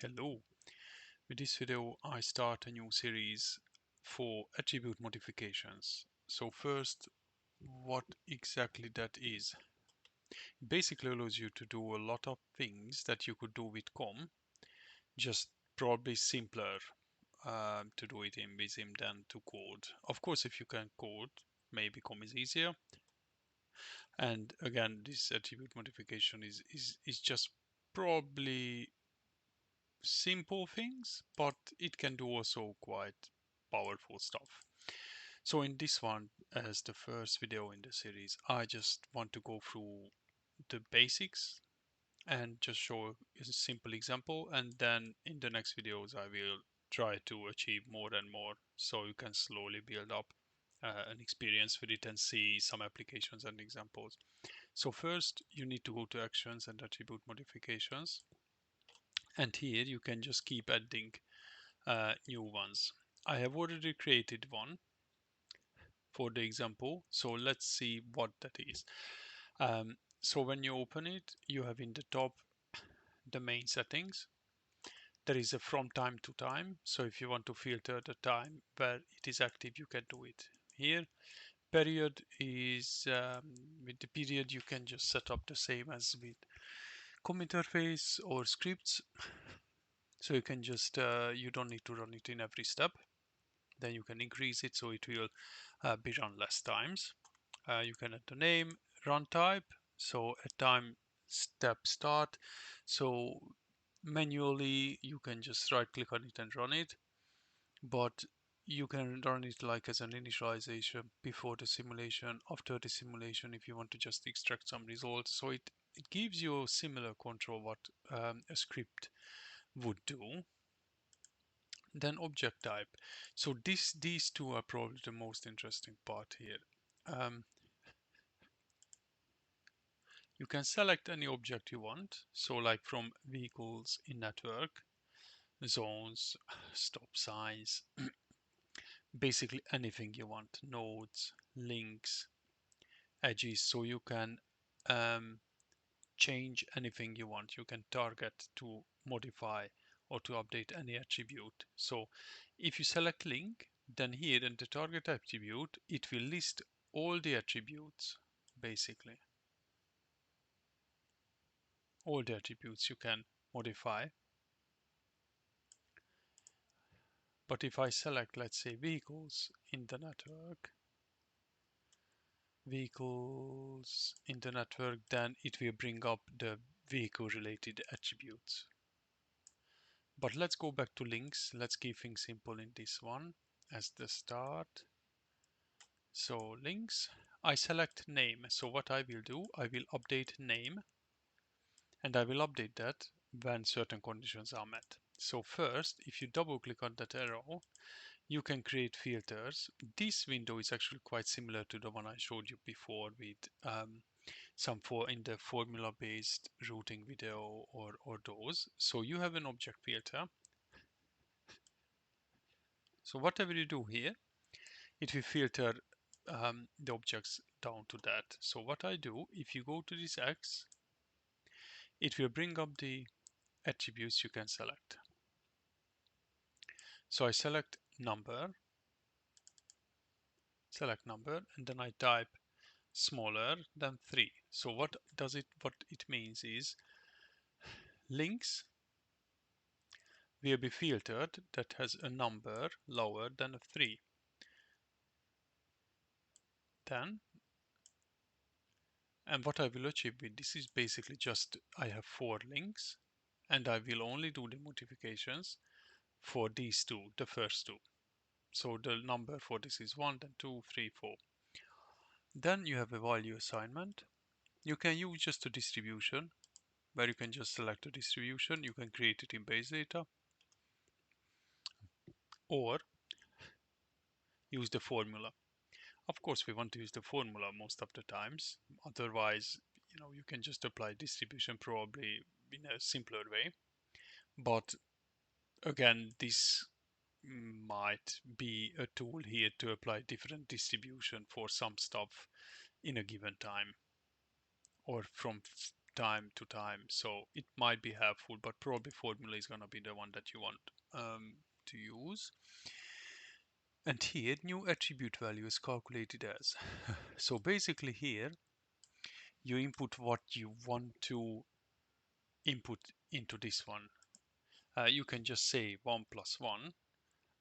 Hello. With this video, I start a new series for attribute modifications. So first, what exactly that is? It basically allows you to do a lot of things that you could do with COM, just probably simpler to do it in Vissim than to code. Of course, if you can code, maybe COM is easier. And again, this attribute modification is just probably simple things, but it can do also quite powerful stuff. So in this one, as the first video in the series, I just want to go through the basics and just show a simple example, and then in the next videos I will try to achieve more and more, so you can slowly build up an experience with it and see some applications and examples. So first you need to go to actions and attribute modifications, and here you can just keep adding new ones. I have already created one for the example, so let's see what that is. So when you open it, you have in the top the main settings. There is a from time to time, so if you want to filter the time where it is active, you can do it here. Period is with the period you can just set up the same as with COM interface or scripts, so you can just you don't need to run it in every step. Then you can increase it so it will be run less times. You can add the name, run type, so a time step start. So manually you can just right click on it and run it, but you can run it like as an initialization before the simulation, after the simulation if you want to just extract some results. So it gives you similar control what a script would do. Then object type. So these two are probably the most interesting part here. Um, you can select any object you want. So like from vehicles in network, zones, stop signs, basically anything you want, nodes, links, edges. So you can um, change anything you want. You can target to modify or to update any attribute. So if you select link, then here in the target attribute, it will list all the attributes, basically. All the attributes you can modify. But if I select, let's say, vehicles in the network, then it will bring up the vehicle related attributes. But let's go back to links. Let's keep things simple in this one as the start. So links, I select name. So what I will do, I will update name, and I will update that when certain conditions are met. So first, if you double click on that arrow, you can create filters. This window is actually quite similar to the one I showed you before with in the formula based routing video or those. So you have an object filter. So whatever you do here, it will filter the objects down to that. So what I do, if you go to this X, it will bring up the attributes you can select. So I select number, and then I type smaller than 3. So what it means is links will be filtered that has a number lower than a 3. Then, and what I will achieve with this is basically just I have 4 links, and I will only do the modifications for these two, the first two. So the number for this is 1, then 2, 3, 4. Then you have a value assignment. You can use just a distribution where you can just select a distribution. You can create it in base data or use the formula. Of course, we want to use the formula most of the times. Otherwise, you can just apply distribution probably in a simpler way. But again, this might be a tool here to apply different distribution for some stuff in a given time or from time to time. So it might be helpful, but probably formula is gonna be the one that you want to use. And here, new attribute value is calculated as. So basically here, you input what you want to input into this one. You can just say 1 plus 1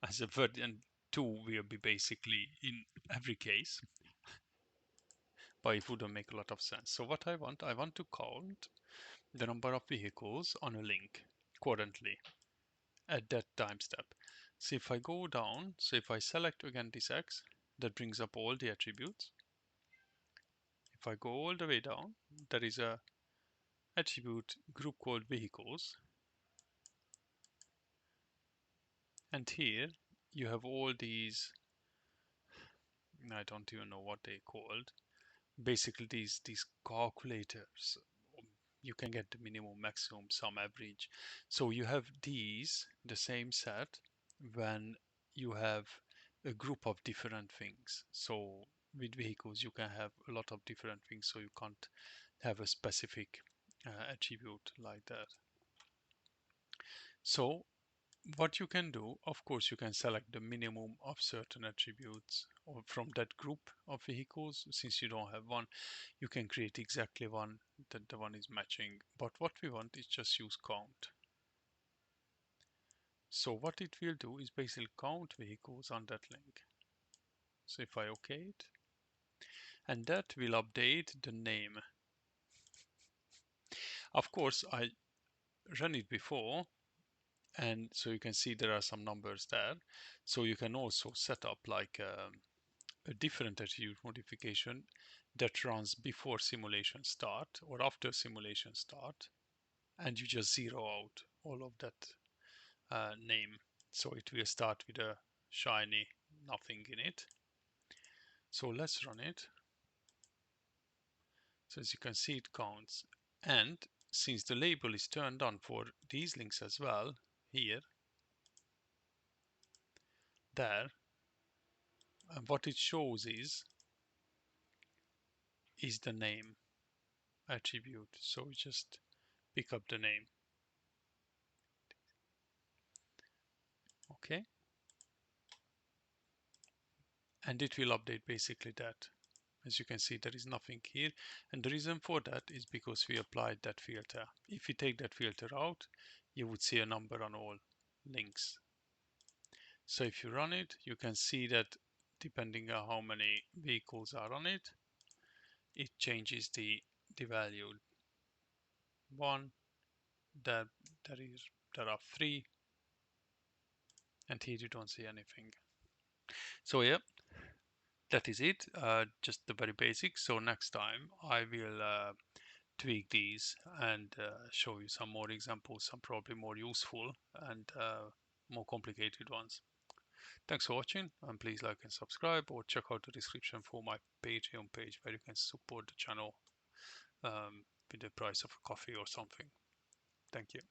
as a word, and 2 will be basically in every case, but it wouldn't make a lot of sense. So what I want to count the number of vehicles on a link currently at that time step. So if I go down, so if I select again this X, that brings up all the attributes. If I go all the way down, there is a attribute group called vehicles. And here you have all these, I don't even know what they called. Basically these calculators. You can get the minimum, maximum, sum, average. So you have these, the same set, when you have a group of different things. So with vehicles, you can have a lot of different things, so you can't have a specific attribute like that. So what you can do, of course, you can select the minimum of certain attributes or from that group of vehicles. Since you don't have one, you can create exactly one that the one is matching. But what we want is just use count. So what it will do is basically count vehicles on that link. So if I OK it, and that will update the name. Of course, I ran it before, and so you can see there are some numbers there. So you can also set up like a different attribute modification that runs before simulation start or after simulation start, and you just zero out all of that name. So it will start with a shiny nothing in it. So let's run it. So as you can see, it counts. And since the label is turned on for these links as well, here, there, and what it shows is the name attribute. So we just pick up the name. Okay. And it will update basically that. As you can see, there is nothing here. And the reason for that is because we applied that filter. If you take that filter out, you would see a number on all links. So if you run it, you can see that depending on how many vehicles are on it, it changes the value. 1, there, there are 3, and here you don't see anything. So yeah, that is it. Just the very basic. So next time I will tweak these and show you some more examples, some probably more useful and more complicated ones. Thanks for watching, and please like and subscribe, or check out the description for my Patreon page where you can support the channel with the price of a coffee or something. Thank you.